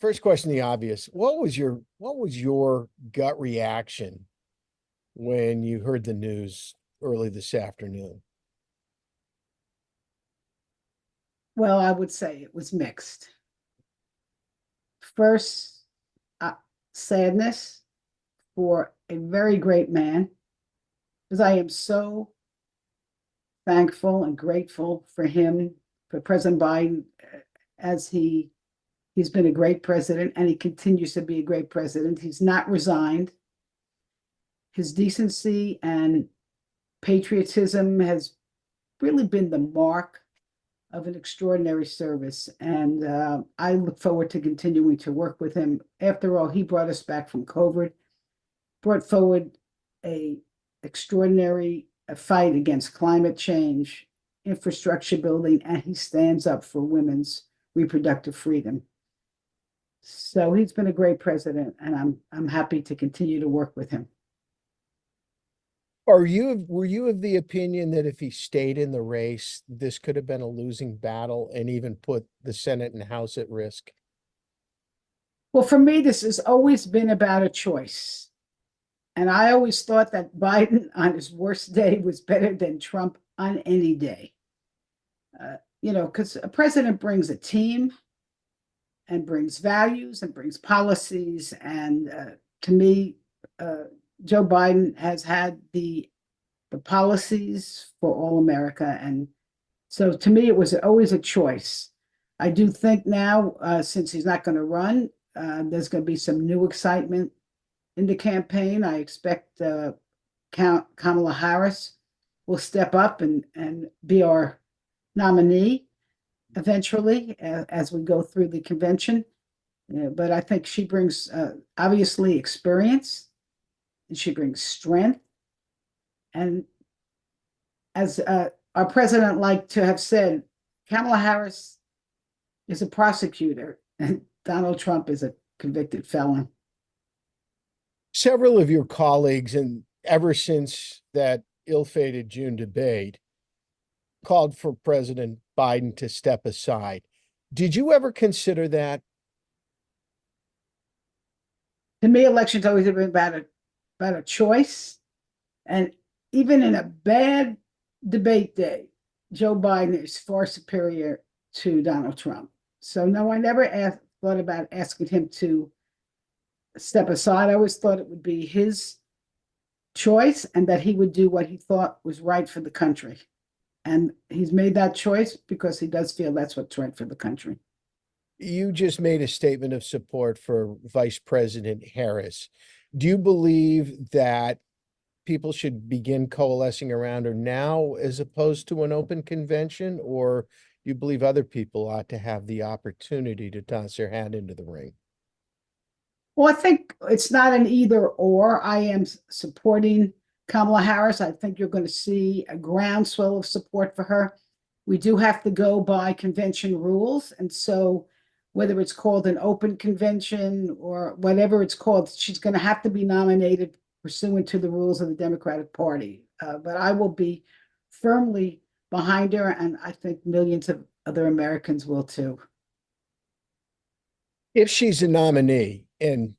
First question, the obvious. What was your gut reaction when you heard the news early this afternoon? Well, I would say it was mixed. First, uh, sadness for a very great man, because I am so thankful and grateful for him, for President Biden, as he's been a great president and he continues to be a great president. He's not resigned. His decency and patriotism has really been the mark of an extraordinary service. And I look forward to continuing to work with him. After all, he brought us back from COVID, brought forward a extraordinary fight against climate change, infrastructure building, and he stands up for women's reproductive freedom. So he's been a great president, and I'm happy to continue to work with him. Were you of the opinion that if he stayed in the race, this could have been a losing battle and even put the Senate and House at risk? Well, for me, this has always been about a choice. And I always thought that Biden on his worst day was better than Trump on any day. Because a president brings a team and brings values and brings policies. And to me, Joe Biden has had the policies for all America. And so to me, it was always a choice. I do think now, since he's not going to run, there's going to be some new excitement in the campaign. I expect Kamala Harris will step up and be our nominee eventually as we go through the convention. But I think she brings obviously experience and she brings strength. And as our president liked to have said, Kamala Harris is a prosecutor and Donald Trump is a convicted felon. Several of your colleagues, and ever since that ill-fated June debate, called for President Biden to step aside. Did you ever consider that? To me, elections always have been about a choice. And even in a bad debate day, Joe Biden is far superior to Donald Trump. So no, I never thought about asking him to step aside. I always thought it would be his choice and that he would do what he thought was right for the country. And he's made that choice because he does feel that's what's right for the country. You just made a statement of support for Vice President Harris. Do you believe that people should begin coalescing around her now as opposed to an open convention, or do you believe other people ought to have the opportunity to toss their hat into the ring? Well, I think it's not an either or. I am supporting Kamala Harris. I think you're going to see a groundswell of support for her. We do have to go by convention rules. And so whether it's called an open convention or whatever it's called, she's going to have to be nominated pursuant to the rules of the Democratic Party. But I will be firmly behind her, and I think millions of other Americans will too. If she's a nominee, and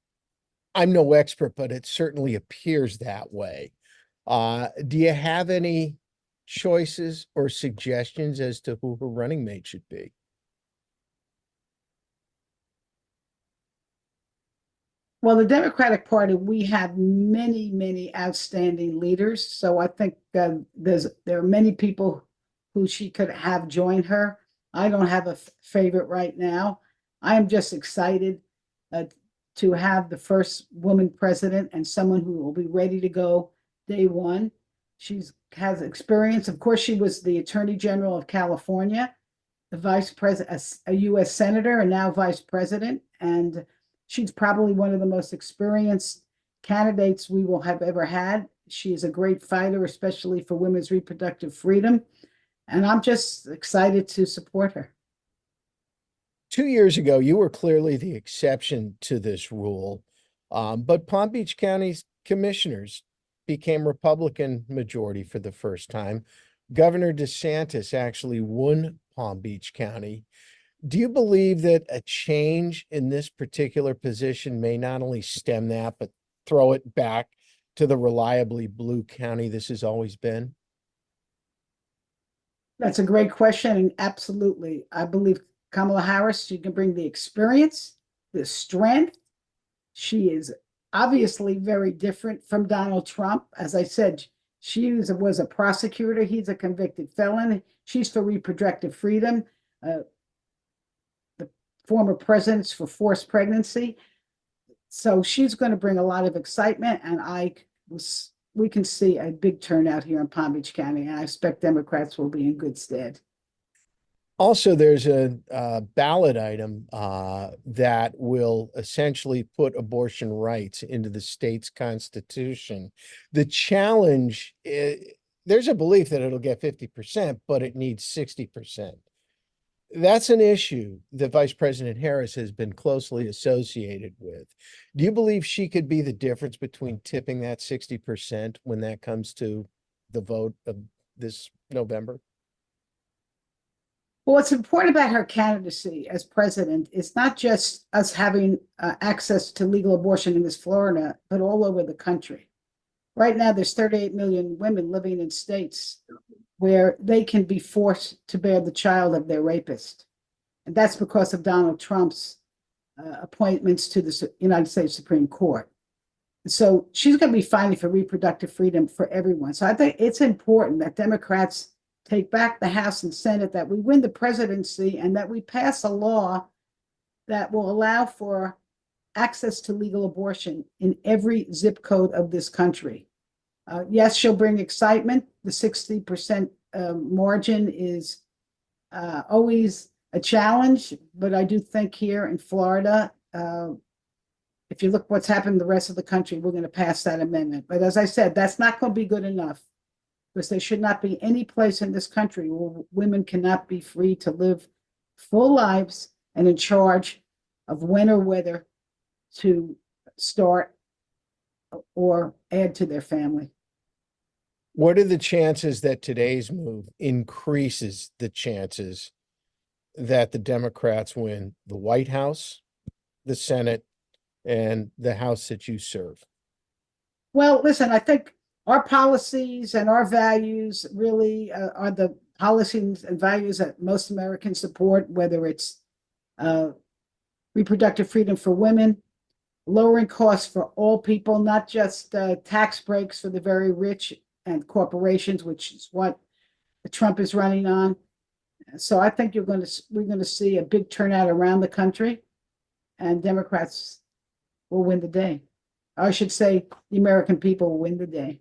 I'm no expert, but it certainly appears that way, do you have any choices or suggestions as to who her running mate should be? Well, the Democratic Party, we have many, many outstanding leaders. So I think there are many people who she could have join her. I don't have a favorite right now. I am just excited uh, to have the first woman president and someone who will be ready to go day one. She's has experience. Of course, she was the Attorney General of California, the vice president, a U.S. senator, and now vice president. And she's probably one of the most experienced candidates we will have ever had. She is a great fighter, especially for women's reproductive freedom. And I'm just excited to support her. 2 years ago, you were clearly the exception to this rule, but Palm Beach County's commissioners became Republican majority for the first time. Governor DeSantis actually won Palm Beach County. Do you believe that a change in this particular position may not only stem that, but throw it back to the reliably blue county this has always been? That's a great question, and absolutely, I believe Kamala Harris, she can bring the experience, the strength. She is obviously very different from Donald Trump. As I said, she was a prosecutor. He's a convicted felon. She's for reproductive freedom. The former president's for forced pregnancy. So she's going to bring a lot of excitement, and we can see a big turnout here in Palm Beach County, and I expect Democrats will be in good stead. Also, there's a ballot item that will essentially put abortion rights into the state's constitution. The challenge, there's a belief that it'll get 50%, but it needs 60%. That's an issue that Vice President Harris has been closely associated with. Do you believe she could be the difference between tipping that 60% when that comes to the vote of this November? Well, what's important about her candidacy as president is not just us having access to legal abortion in this Florida, but all over the country. Right now, there's 38 million women living in states where they can be forced to bear the child of their rapist. And that's because of Donald Trump's appointments to the United States Supreme Court. So she's going to be fighting for reproductive freedom for everyone. So I think it's important that Democrats take back the House and Senate, that we win the presidency, and that we pass a law that will allow for access to legal abortion in every zip code of this country. Yes, she'll bring excitement. The 60% margin is always a challenge, but I do think here in Florida, if you look what's happened in the rest of the country, we're going to pass that amendment. But as I said, that's not going to be good enough, because there should not be any place in this country where women cannot be free to live full lives and in charge of when or whether to start or add to their family. What are the chances that today's move increases the chances that the Democrats win the White House, the Senate, and the House that you serve? Well, listen, I think our policies and our values really are the policies and values that most Americans support, whether it's reproductive freedom for women, lowering costs for all people, not just tax breaks for the very rich and corporations, which is what Trump is running on. So I think we're going to see a big turnout around the country, and Democrats will win the day. I should say the American people will win the day.